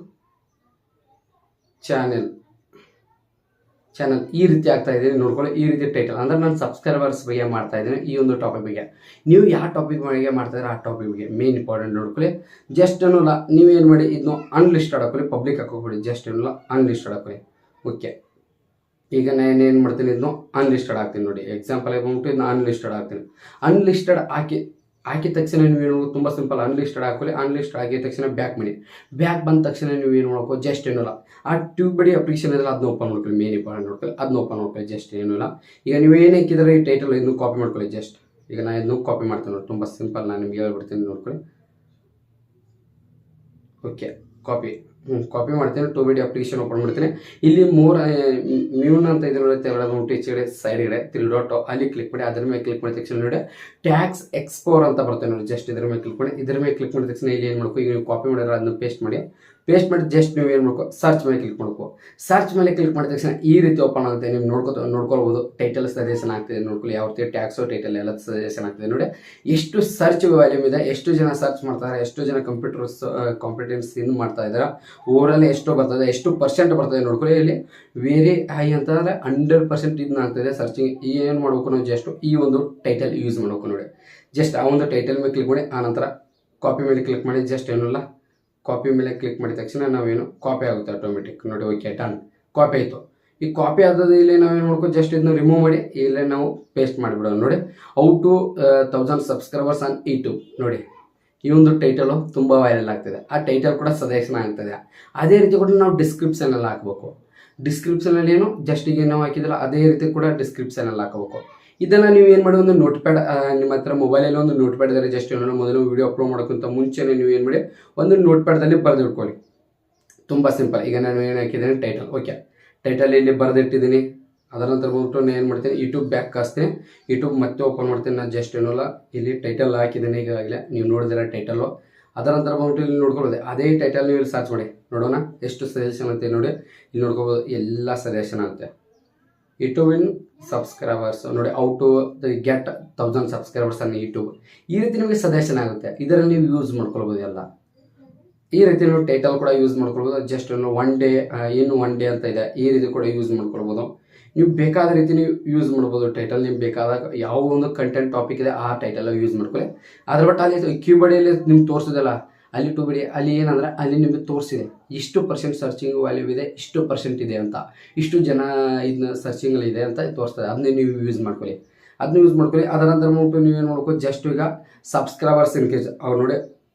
ಚಾನೆಲ್ ಈ ರೀತಿ ಆಗ್ತಾ ಇದ್ದೀನಿ ನೋಡ್ಕೊಳ್ಳಿ. ಈ ರೀತಿ ಟೈಟಲ್ ಅಂದರೆ ನಾನು ಸಬ್ಸ್ಕ್ರೈಬರ್ಸ್ ಬಗ್ಗೆ ಮಾಡ್ತಾ ಇದ್ದೀನಿ. ಈ ಒಂದು ಟಾಪಿಕ್ ಬಗ್ಗೆ ನೀವು ಯಾವ ಟಾಪಿಕ್ ಬಗ್ಗೆ ಮಾಡ್ತಾ ಇದ್ದೀರಾ ಆ ಟಾಪಿಕ್ ಬಗ್ಗೆ ಮೇನ್ ಇಂಪಾರ್ಟೆಂಟ್ ನೋಡ್ಕೊಳ್ಳಿ. ಜಸ್ಟ್ ಅನ್ನೋಲ್ಲ, ನೀವೇನು ಮಾಡಿ ಇದನ್ನು ಅನ್ಲಿಸ್ಟೆಡ್ ಹಾಕೊಳ್ಳಿ, ಪಬ್ಲಿಕ್ ಹಾಕೋಬಿಡಿ. ಜಸ್ಟ್ ಅನ್ನೋಲ್ಲ, ಅನ್ಲಿಸ್ಟೆಡ್ ಹಾಕೊಳ್ಳಿ. ಓಕೆ, ಈಗ ನಾನು ಏನು ಮಾಡ್ತೀನಿ, ಇದನ್ನು ಅನ್ಲಿಸ್ಟೆಡ್ ಹಾಕ್ತೀನಿ ನೋಡಿ. ಎಕ್ಸಾಂಪಲ್ ಬಂದ್ಬಿಟ್ಟು ಇದನ್ನ ಅನ್ಲಿಸ್ಟೆಡ್ ಹಾಕ್ತೀನಿ. ಅನ್ಲಿಸ್ಟೆಡ್ ಹಾಕಿದ ತಕ್ಷಣ ನೀವೇನು ತುಂಬ ಸಿಂಪಲ್ ಅನ್ಲಿಸ್ಟೆಡ್ ಹಾಕೊಳ್ಳಿ. ಅನ್ಲಿಸ್ಟೆಡ್ ಆಗಿದ ತಕ್ಷಣ ಬ್ಯಾಕ್ ಮಾಡಿ. ಬ್ಯಾಕ್ ಬಂದ ತಕ್ಷಣ ನೀವು ಏನು ಮಾಡ್ಕೋ, ಜಸ್ಟ್ ಏನಲ್ಲ ಆ ಟ್ಯೂಬ್ ಬಡಿ ಅಪ್ಲಿಕೇಶನ್ ಇದೆಲ್ಲ ಅದನ್ನ ಓಪನ್ ಮಾಡ್ಕೊಳ್ಳಿ. ಮೇನ್ ಇಂಪಾರ್ಟೆಂಟ್ ನೋಡ್ಕೊಳ್ಳಿ, ಅದನ್ನ ಓಪನ್ ಮಾಡ್ಕೊಳ್ಳಿ. ಜಸ್ಟ್ ಏನಿಲ್ಲ, ಈಗ ನೀವು ಏನು ಹಾಕಿದ್ರೆ ಈ ಟೈಟಲ್ ಇದನ್ನು ಕಾಪಿ ಮಾಡ್ಕೊಳ್ಳಿ. ಜಸ್ಟ್ ಈಗ ನಾನು ಇದನ್ನು ಕಾಪಿ ಮಾಡ್ತೀನಿ ನೋಡಿ. ತುಂಬ ಸಿಂಪಲ್, ನಾನು ನಿಮ್ಗೆ ಹೇಳ್ಬಿಡ್ತೀನಿ ನೋಡ್ಕೊಳ್ಳಿ. ಓಕೆ, ಕಾಪಿ ಮಾಡ್ತೀನಿ. ಟು ಬಡಿ ಅಪ್ಲಿಕೇಶನ್ ಓಪನ್ ಮಾಡ್ತೀನಿ. ಇಲ್ಲಿ ಮ್ಯೂನ್ ಅಂತ ಇದೆ ನೋಡಿ, ಈಚೆಗಡೆ ಸೈಡ್ಗಡೆ 3 ಡಾಟ್ ಅಲ್ಲಿ ಕ್ಲಿಕ್ ಮಾಡಿ. ಅದ್ರ ಮೇಲೆ ಕ್ಲಿಕ್ ಮಾಡಿದ ತಕ್ಷಣ ನೋಡಿ ಟ್ಯಾಕ್ಸ್ ಎಕ್ಸ್ಪೋರ್ ಅಂತ ಬರುತ್ತೆ ನೋಡಿ. ಜಸ್ಟ್ ಇದ್ರ ಮೇಲೆ ಕ್ಲಿಕ್ ಮಾಡಿ. ಇದ್ರ ಮೇಲೆ ಕ್ಲಿಕ್ ಮಾಡಿದ ತಕ್ಷಣ ಇಲ್ಲಿ ಏನು ಮಾಡ್ಕೋ, ಈಗ ನೀವು ಕಾಪಿ ಮಾಡಿದ್ರೆ ಅದನ್ನ ಪೇಸ್ಟ್ ಮಾಡಿ ಜಸ್ಟ್ ನೀವು ಏನು ಮಾಡ್ಕೋ, ಸರ್ಚ್ ಮೇಲೆ ಕ್ಲಿಕ್ ಮಾಡ್ಕೋ. ಸರ್ಚ್ ಮೇಲೆ ಕ್ಲಿಕ್ ಮಾಡಿದ ತಕ್ಷಣ ಈ ರೀತಿ ಓಪನ್ ಆಗುತ್ತೆ. ನೀವು ನೋಡ್ಕೊಳ್ಬೋದು. ಟೈಟಲ್ ಸಜೆಷನ್ ಆಗ್ತಿದೆ ನೋಡ್ಕೊಳ್ಳಿ. ಯಾವ ರೀತಿ ಟ್ಯಾಕ್ಸು ಟೈಟಲ್ ಎಲ್ಲ ಸಜೆಷನ್ ಆಗ್ತಿದೆ ನೋಡಿ. ಎಷ್ಟು ಸರ್ಚ್ ವ್ಯಾಲ್ಯೂಮ್ ಇದೆ, ಎಷ್ಟು ಜನ ಸರ್ಚ್ ಮಾಡ್ತಾರೆ, ಎಷ್ಟು ಜನ ಕಾಂಪಿಟೆನ್ಸ್ ಇನ್ನು ಮಾಡ್ತಾ ಇದ್ದಾರೆ, ಓವರಾಲ್ ಎಷ್ಟು ಬರ್ತದೆ, ಎಷ್ಟು ಪರ್ಸೆಂಟ್ ಬರ್ತದೆ ನೋಡ್ಕೊಳ್ಳಿ. ಇಲ್ಲಿ ವೆರಿ ಹೈ ಅಂತಂದರೆ 100% ಇದನ್ನ ಆಗ್ತದೆ ಸರ್ಚಿಂಗ್. ಏನು ಮಾಡ್ಬೇಕು ನಾವು, ಜಸ್ಟ್ ಈ ಒಂದು ಟೈಟಲ್ ಯೂಸ್ ಮಾಡ್ಬೇಕು ನೋಡಿ. ಜಸ್ಟ್ ಆ ಒಂದು ಟೈಟಲ್ ಮೇಲೆ ಕ್ಲಿಕ್ ಮಾಡಿ. ಆನಂತರ ಕಾಪಿ ಮೇಲೆ ಕ್ಲಿಕ್ ಮಾಡಿ. ಜಸ್ಟ್ ಏನಿಲ್ಲ, ಕಾಪಿ ಮೇಲೆ ಕ್ಲಿಕ್ ಮಾಡಿದ ತಕ್ಷಣ ನಾವೇನು ಕಾಪಿ ಆಗುತ್ತೆ ಆಟೋಮೆಟಿಕ್ ನೋಡಿ. ಓಕೆ, ಡನ್, ಕಾಪಿ ಆಯಿತು. ಈ ಕಾಪಿ ಆದದ್ದು ಇಲ್ಲಿ ನಾವೇನು ಮಾಡ್ಕೋ, ಜಸ್ಟ್ ಇದನ್ನ ರಿಮೂವ್ ಮಾಡಿ ಇಲ್ಲೇ ನಾವು ಪೇಸ್ಟ್ ಮಾಡಿಬಿಡೋಣ ನೋಡಿ. How to 1000 subscribers on YouTube ನೋಡಿ. ಈ ಒಂದು ಟೈಟಲು ತುಂಬ ವೈರಲ್ ಆಗ್ತಿದೆ. ಆ ಟೈಟಲ್ ಕೂಡ ಸಜೆಷನ್ ಆಗ್ತದೆ. ಅದೇ ರೀತಿ ಕೂಡ ನಾವು ಡಿಸ್ಕ್ರಿಪ್ಷನಲ್ಲಿ ಹಾಕಬೇಕು. ಡಿಸ್ಕ್ರಿಪ್ಷನಲ್ಲಿ ಏನು ಜಸ್ಟ್ ಈಗ ನಾವು ಹಾಕಿದ್ರೆ ಅದೇ ರೀತಿ ಕೂಡ ಡಿಸ್ಕ್ರಿಪ್ಷನಲ್ಲಿ ಹಾಕಬೇಕು. ಇದನ್ನು ನೀವು ಏನು ಮಾಡಿ, ಒಂದು ನೋಟ್ಪ್ಯಾಡ್ ನಿಮ್ಮ ಹತ್ರ ಮೊಬೈಲಲ್ಲಿ ಒಂದು ನೋಟ್ಪ್ಯಾಡ್ ಇದ್ದಾರೆ. ಜಸ್ಟ್ ಮೊದಲು ವಿಡಿಯೋ ಅಪ್ಲೋಡ್ ಮಾಡೋಕ್ಕಿಂತ ಮುಂಚೆನೇ ನೀವು ಏನು ಮಾಡಿ, ಒಂದು ನೋಟ್ಪ್ಯಾಡ್ದಲ್ಲಿ ಬರೆದಿಟ್ಕೊಳ್ಳಿ. ತುಂಬ ಸಿಂಪಲ್. ಈಗ ನಾನು ಏನು ಹಾಕಿದ್ದೀನಿ ಟೈಟಲ್. ಓಕೆ, ಟೈಟಲ್ ಇಲ್ಲಿ ಬರೆದಿಟ್ಟಿದ್ದೀನಿ. ಅದರ ನಂತರ ಬಂದ್ಬಿಟ್ಟು ನಾನು ಏನು ಮಾಡ್ತೀನಿ, ಯೂಟ್ಯೂಬ್ ಬ್ಯಾಕ್ ಹಾಕ್ತೀನಿ. ಯೂಟ್ಯೂಬ್ ಮತ್ತೆ ಓಪನ್ ಮಾಡ್ತೀನಿ. ನಾನು ಜಸ್ಟ್ ಏನಲ್ಲ ಇಲ್ಲಿ ಟೈಟಲ್ ಹಾಕಿದ್ದೀನಿ ಈಗಾಗಲೇ ನೀವು ನೋಡಿದಿರ ಟೈಟಲ್ಲು. ಅದರ ನಂತರ ಬಂದ್ಬಿಟ್ಟು ಇಲ್ಲಿ ನೋಡ್ಕೊಳ್ಳೋದೆ ಅದೇ ಟೈಟಲ್ ನೀವು ಇಲ್ಲಿ ಸರ್ಚ್ ಮಾಡಿ ನೋಡೋಣ ಎಷ್ಟು ಸಜೆಷನ್ ಅಂತ ನೋಡಿ. ಇಲ್ಲಿ ನೋಡ್ಕೋಬೋದು, ಎಲ್ಲ ಸಜೆಷನ್ ಆಗುತ್ತೆ. ಯೂಟ್ಯೂಬ್ ಇನ್ ಸಬ್ಸ್ಕ್ರೈಬರ್ಸ್ ನೋಡಿ, ಹೌ ಟು ಗೆಟ್ 1000 ಸಬ್ಸ್ಕ್ರೈಬರ್ಸ್ ಅನ್ನು ಯೂಟ್ಯೂಬ್. ಈ ರೀತಿ ನಿಮಗೆ ಸಜೆಷನ್ ಆಗುತ್ತೆ. ಇದರಲ್ಲಿ ನೀವು ಯೂಸ್ ಮಾಡ್ಕೊಳ್ಬೋದು ಎಲ್ಲ. ಈ ರೀತಿ ನೀವು ಟೈಟಲ್ ಕೂಡ ಯೂಸ್ ಮಾಡ್ಕೊಳ್ಬೋದು. ಜಸ್ಟ್ ಒನ್ ಡೇ ಅಂತ ಇದೆ, ಈ ರೀತಿ ಕೂಡ ಯೂಸ್ ಮಾಡ್ಕೊಳ್ಬೋದು. ನೀವು ಬೇಕಾದ ರೀತಿ ನೀವು ಯೂಸ್ ಮಾಡ್ಬೋದು ಟೈಟಲ್. ನಿಮ್ಗೆ ಬೇಕಾದಾಗ ಯಾವ ಒಂದು ಕಂಟೆಂಟ್ ಟಾಪಿಕ್ ಇದೆ ಆ ಟೈಟಲ್ ಯೂಸ್ ಮಾಡ್ಕೊಳ್ಳಿ. ಅದ್ರ ಬಟ್ ಅಲ್ಲಿ ಕ್ಯೂಬಡಿಯಲ್ಲಿ ನಿಮ್ಗೆ ತೋರಿಸೋದಲ್ಲ, ಅಲ್ಲಿ ಟೂಬಿಡಿ ಅಲ್ಲಿ ಏನಂದರೆ ಅಲ್ಲಿ ನಿಮಗೆ ತೋರಿಸಿದೆ ಇಷ್ಟು % ಸರ್ಚಿಂಗ್ ವ್ಯಾಲ್ಯೂ ಇದೆ, ಇಷ್ಟು % ಇದೆ ಅಂತ, ಇಷ್ಟು ಜನ ಇದನ್ನ ಸರ್ಚಿಂಗಲ್ಲಿ ಇದೆ ಅಂತ ತೋರಿಸ್ತದೆ. ಅದನ್ನೇ ನೀವು ಯೂಸ್ ಮಾಡ್ಕೊಳ್ಳಿ. ಅದರ ನಂತರ ಮಾಡ್ಬಿಟ್ಟು ನೀವೇನು ಮಾಡ್ಬೇಕು, ಜಸ್ಟ್ ಈಗ ಸಬ್ಸ್ಕ್ರೈಬರ್ಸ್ ಇನ್ಕ್ರೀಸ್ ಅವ್ರು ನೋಡಿ,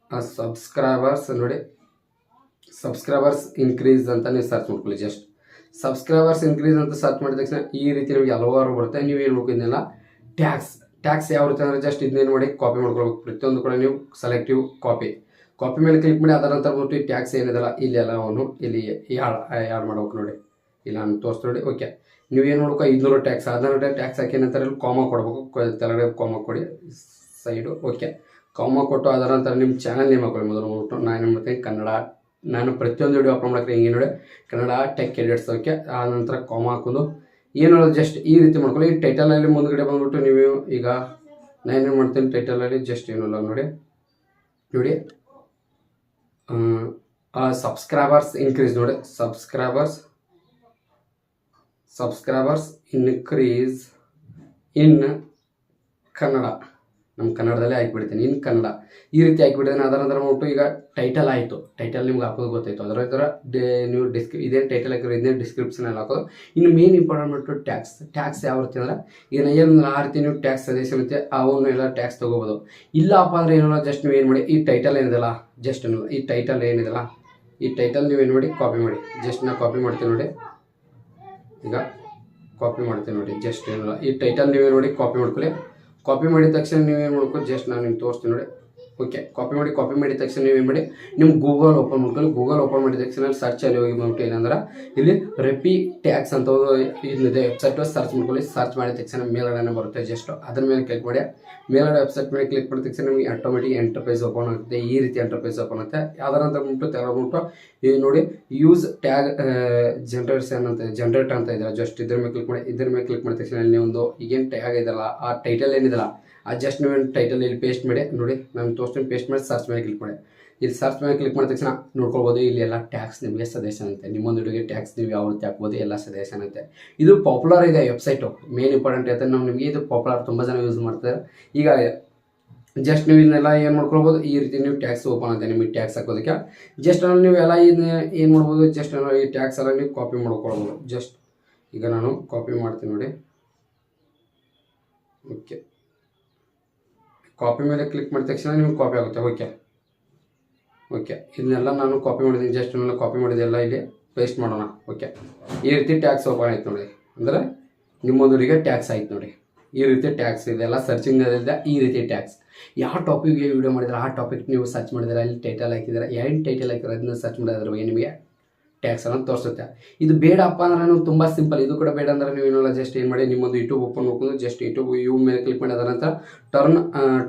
ಸಬ್ಸ್ಕ್ರೈಬರ್ಸ್ ಇನ್ಕ್ರೀಸ್ ಅಂತ ನೀವು ಸರ್ಚ್ ಮಾಡ್ಕೊಳ್ಳಿ. ಜಸ್ಟ್ ಸಬ್ಸ್ಕ್ರೈಬರ್ಸ್ ಇನ್ಕ್ರೀಸ್ ಅಂತ ಸರ್ಚ್ ಮಾಡಿದ ತಕ್ಷಣ ಈ ರೀತಿ ನಿಮಗೆ ಹಲವಾರು ಬರುತ್ತೆ. ನೀವು ಏನು ಮಾಡ್ಬೇಕು, ಇದನ್ನೆಲ್ಲ ಟ್ಯಾಕ್ಸ್ ಯಾವ ರೀತಿ ಅಂದರೆ ಜಸ್ಟ್ ಇದನ್ನೇನು ಮಾಡಿ ಕಾಪಿ ಮಾಡ್ಕೊಳ್ಬೇಕು. ಪ್ರತಿಯೊಂದು ಕೂಡ ನೀವು ಸೆಲೆಕ್ಟಿವ್ ಕಾಪಿ ಮೇಲೆ ಕ್ಲಿಕ್ ಮಾಡಿ. ಅದರ ನಂತರ ಬಂದ್ಬಿಟ್ಟು ಈ ಟ್ಯಾಕ್ಸ್ ಏನಿದೆಲ್ಲ ಇಲ್ಲಿ ಎಲ್ಲವನ್ನು ಇಲ್ಲಿ ಯಾಡ್ ಮಾಡ್ಬೇಕು ನೋಡಿ. ಇಲ್ಲ ನಾನು ತೋರಿಸ್ತು ನೋಡಿ. ಓಕೆ, ನೀವು ಏನು ಮಾಡ್ಬೇಕು, 500 ಟ್ಯಾಕ್ಸ್ 16 ಟ್ಯಾಕ್ಸ್ ಹಾಕಿ ಏನಂತಾರೆ ಇಲ್ಲಿ ಕಾಮ ಕೊಡಬೇಕು. ತೆಳಗಡೆ ಕಾಮ ಕೊಡಿ ಸೈಡು. ಓಕೆ, ಕಾಮ ಕೊಟ್ಟು ಅದರ ನಂತರ ನಿಮ್ಮ ಚಾನಲ್ ನೇಮ್ ಹಾಕೊಳ್ಳಿ. ಮೊದಲು ಹೋಗ್ಬಿಟ್ಟು ನಾನು ಏನು ಮಾಡ್ತೀನಿ, ಕನ್ನಡ. ನಾನು ಪ್ರತಿಯೊಂದು ವಿಡಿಯೋ ಅಪ್ಲೋಡ್ ಮಾಡ್ತೀನಿ ಹಿಂಗೆ ನೋಡಿ, ಕನ್ನಡ ಟೆಕ್ ಎಡಿಟ್ಸ್. ಓಕೆ, ಆ ನಂತರ ಕಾಮ ಹಾಕೋದು ಏನು ಜಸ್ಟ್ ಈ ರೀತಿ ಮಾಡ್ಕೊಳ್ಳಿ. ಈ ಟೈಟಲಲ್ಲಿ ಮುಂದ್ಗಡೆ ಬಂದ್ಬಿಟ್ಟು ನೀವು ಈಗ ನಾನೇನು ಮಾಡ್ತೀನಿ, ಟೈಟಲಲ್ಲಿ ಜಸ್ಟ್ ಏನಲ್ಲ ನೋಡಿ ಸಬ್ಸ್ಕ್ರೈಬರ್ಸ್ ಇನ್ಕ್ರೀಸ್ ನೋಡಿ. ಸಬ್ಸ್ಕ್ರೈಬರ್ಸ್ ಇನ್ಕ್ರೀಸ್ ಇನ್ ಕನ್ನಡ ನಮ್ಮ ಕನ್ನಡದಲ್ಲೇ ಹಾಕಿಬಿಡ್ತೀನಿ ಇನ್ ಕನ್ನಡ. ಈ ರೀತಿ ಹಾಕಿಬಿಡ್ತೀನಿ. ಅದರ ನಂತರ ನೋಡ್ಬಿಟ್ಟು ಈಗ ಟೈಟಲ್ ಆಯಿತು. ಟೈಟಲ್ ನಿಮ್ಗೆ ಹಾಕೋದು ಗೊತ್ತಾಯಿತು. ಅದರ ಥರ ನೀವು ಇದೇನು ಟೈಟಲ್ ಹಾಕಿರೋ ಇದೇ ಡಿಸ್ಕ್ರಿಪ್ಷನಲ್ಲಿ ಹಾಕೋದು. ಇನ್ನು ಮೇನ್ ಇಂಪಾರ್ಟೆಂಟ್ ಬಿಟ್ಟು ಟ್ಯಾಕ್ಸ್ ಯಾವ ರೀತಿ ಅಂದ್ರೆ ಈಗ ಏನು ಆ ರೀತಿ ನೀವು ಟ್ಯಾಕ್ಸ್ ಸಜೆಷನ್ ಇರುತ್ತೆ ಅವನ್ನೆಲ್ಲ ಟ್ಯಾಕ್ಸ್ ತೊಗೋಬೋದು. ಇಲ್ಲಪ್ಪ ಅಂದರೆ ಏನಲ್ಲ, ಜಸ್ಟ್ ನೀವು ಏನು ಮಾಡಿ ಈ ಟೈಟಲ್ ಏನಿದೆಲ್ಲ ಜಸ್ಟ್ ಈ ಟೈಟಲ್ ಏನಿದೆಲ್ಲ ಈ ಟೈಟಲ್ ನೀವೇನು ಮಾಡಿ ಕಾಪಿ ಮಾಡಿ. ಜಸ್ಟ್ ನಾನು ಕಾಪಿ ಮಾಡ್ತೀನಿ ನೋಡಿ. ಈಗ ಕಾಪಿ ಮಾಡ್ತೀನಿ ನೋಡಿ. ಜಸ್ಟ್ ಏನಿಲ್ಲ, ಈ ಟೈಟಲ್ ನೀವೇನು ನೋಡಿ ಕಾಪಿ ಮಾಡ್ಕೊಳ್ಳಿ. ಕಾಪಿ ಮಾಡಿದ ತಕ್ಷಣ ನೀವೇನು ಮಾಡ್ಕೊಳ್ಳಿ, ಜಸ್ಟ್ ನಾನು ನಿಮ್ಗೆ ತೋರಿಸ್ತೀನಿ ನೋಡಿ. ಓಕೆ, ಕಾಪಿ ಮಾಡಿದ ತಕ್ಷಣ ನೀವೇನು ಮಾಡಿ ನಿಮ್ಮ ಗೂಗಲ್ ಓಪನ್ ಮಾಡ್ಕೊಳ್ಳಿ. ಗೂಗಲ್ ಓಪನ್ ಮಾಡಿದ ತಕ್ಷಣ ಸರ್ಚಲ್ಲಿ ಹೋಗಿ ಬಂದ್ಬಿಟ್ಟು ಏನಂದ್ರೆ ಇಲ್ಲಿ ರೆಪಿ ಟ್ಯಾಕ್ಸ್ ಅಂತ ಇಲ್ಲಿದೆ ವೆಬ್ಸೈಟ್ ಸರ್ಚ್ ಮಾಡ್ಕೊಳ್ಳಿ. ಸರ್ಚ್ ಮಾಡಿದ ತಕ್ಷಣ ಮೇಲ್ಗಡೆ ಬರುತ್ತೆ. ಜಸ್ಟ್ ಅದ್ರ ಮೇಲೆ ಕ್ಲಿಕ್ ಮಾಡಿ. ಮೇಲ್ಗಡೆ ವೆಬ್ಸೈಟ್ ಮೇಲೆ ಕ್ಲಿಕ್ ಮಾಡಿದ ತಕ್ಷಣ ನಿಮಗೆ ಆಟೋಮೆಟಿಕ್ ಎಂಟರ್ಪ್ರೈಸ್ ಓಪನ್ ಆಗುತ್ತೆ. ಈ ರೀತಿ ಎಂಟರ್ಪ್ರೈಸ್ ಓಪನ್ ಆಗುತ್ತೆ. ಅದರ ನಂತರ ಬಿಟ್ಟು ತೆಗೆದ್ಬಿಟ್ಟು ಈಗ ನೋಡಿ ಯೂಸ್ ಟ್ಯಾಗ್ ಜನರೇಟರ್ ಅಂತ ಇದೆಯಲ್ಲ, ಜಸ್ಟ್ ಇದ್ರ ಮೇಲೆ ಕ್ಲಿಕ್ ಮಾಡಿ. ಇದ್ರ ಮೇಲೆ ಕ್ಲಿಕ್ ಮಾಡಿದ ತಕ್ಷಣ ಇಲ್ಲಿ ಒಂದು ಈಗೇನು ಟ್ಯಾಗ್ ಇದೆಯಲ್ಲ ಆ ಟೈಟಲ್ ಏನಿದೆಲ್ಲ ಆ ಜಸ್ಟ್ ನೀವೇನು ಟೈಟಲ್ ಇಲ್ಲಿ ಪೇಸ್ಟ್ ಮಾಡಿ ನೋಡಿ. ನಾನು ತೋರಿಸ್ತೀನಿ, ಪೇಸ್ಟ್ ಮಾಡಿ ಸರ್ಚ್ ಮೇಲೆ ಕ್ಲಿಕ್ ಮಾಡಿ. ಇಲ್ಲಿ ಸರ್ಚ್ ಮೇಲೆ ಕ್ಲಿಕ್ ಮಾಡಿದ ತಕ್ಷಣ ನೋಡ್ಕೊಳ್ಬೋದು ಇಲ್ಲಿ ಎಲ್ಲ ಟ್ಯಾಕ್ಸ್ ನಿಮಗೆ ಸಜೆಷನ್ ಅಂತೆ. ನಿಮ್ಮೊಂದು ಹುಡುಗಿ ಟ್ಯಾಕ್ಸ್ ನೀವು ಯಾವ ರೀತಿ ಹಾಕ್ಬೋದು ಎಲ್ಲ ಸಜೆಷನ್ ಅಂತೆ. ಇದು ಪಾಪ್ಯುಲರ್ ಇದೆ ವೆಬ್ಸೈಟು. ಮೇನ್ ಇಂಪಾರ್ಟೆಂಟ್ ಇರುತ್ತೆ ನಾವು ನಿಮಗೆ ಇದು ಪಾಪ್ಯುಲರ್ ತುಂಬ ಜನ ಯೂಸ್ ಮಾಡ್ತಾರೆ. ಈಗ ಜಸ್ಟ್ ನೀವು ಇದನ್ನೆಲ್ಲ ಏನು ಮಾಡ್ಕೊಳ್ಬೋದು, ಈ ರೀತಿ ನೀವು ಟ್ಯಾಕ್ಸ್ ಓಪನ್ ಆಗುತ್ತೆ ನಿಮಗೆ ಟ್ಯಾಕ್ಸ್ ಹಾಕೋದಕ್ಕೆ. ಜಸ್ಟ್ ನೀವು ಎಲ್ಲ ಇದನ್ನ ಏನು ಮಾಡ್ಬೋದು, ಜಸ್ಟ್ ಈ ಟ್ಯಾಕ್ಸ್ ಎಲ್ಲ ನೀವು ಕಾಪಿ ಮಾಡ್ಕೊಳ್ಬೋದು. ಜಸ್ಟ್ ಈಗ ನಾನು ಕಾಪಿ ಮಾಡ್ತೀನಿ ನೋಡಿ. ಓಕೆ, ಕಾಪಿ ಮೇಲೆ ಕ್ಲಿಕ್ ಮಾಡಿದ ತಕ್ಷಣ ನಿಮ್ಗೆ ಕಾಪಿ ಆಗುತ್ತೆ. ಓಕೆ ಇದನ್ನೆಲ್ಲ ನಾನು ಕಾಪಿ ಮಾಡಿದ್ದೀನಿ. ಜಸ್ಟ್ ನಾನು ಕಾಪಿ ಮಾಡಿದೆಲ್ಲ ಇಲ್ಲಿ ಪೇಸ್ಟ್ ಮಾಡೋಣ. ಓಕೆ, ಈ ರೀತಿ ಟ್ಯಾಕ್ಸ್ ಓಪನ್ ಆಯ್ತು ನೋಡಿ. ಅಂದರೆ ನಿಮ್ಮೊಂದರಿಗೆ ಟ್ಯಾಕ್ಸ್ ಆಯ್ತು ನೋಡಿ. ಈ ರೀತಿ ಟ್ಯಾಕ್ಸ್ ಇದೆಲ್ಲ ಸರ್ಚಿಂಗಲ್ಲಿದೆ. ಈ ರೀತಿ ಟ್ಯಾಕ್ಸ್ ಯಾವ ಟಾಪಿಕ್ಗೆ ವಿಡಿಯೋ ಮಾಡಿದ್ರೆ ಆ ಟಾಪಿಕ್ ನೀವು ಸರ್ಚ್ ಮಾಡಿದ್ರೆ ಅಲ್ಲಿ ಟೈಟಲ್ ಹಾಕಿದ್ರೆ ಏನು ಟೈಟಲ್ ಹಾಕಿದ್ರೆ ಅದನ್ನ ಸರ್ಚ್ ಮಾಡಿದ್ರ ಬಗ್ಗೆ ನಿಮಗೆ ಟ್ಯಾಕ್ಸ್ ಅನ್ನು ತೋರಿಸುತ್ತೆ. ಇದು ಬೇಡಪ್ಪ ಅಂದ್ರೆ ನೀವು ತುಂಬ ಸಿಂಪಲ್. ಇದು ಕೂಡ ಬೇಡ ಅಂದರೆ ನೀವು ಏನಲ್ಲ, ಜಸ್ಟ್ ಏನು ಮಾಡಿ ನಿಮ್ಮೊಂದು ಯೂಟ್ಯೂಬ್ ಓಪನ್ ಮಾಡ್ಕೊಂಡು ಜಸ್ಟ್ ಯೂಟ್ಯೂಬ್ ಮೇಲೆ ಕ್ಲಿಕ್ ಮಾಡಿ. ಅದರ ನಂತರ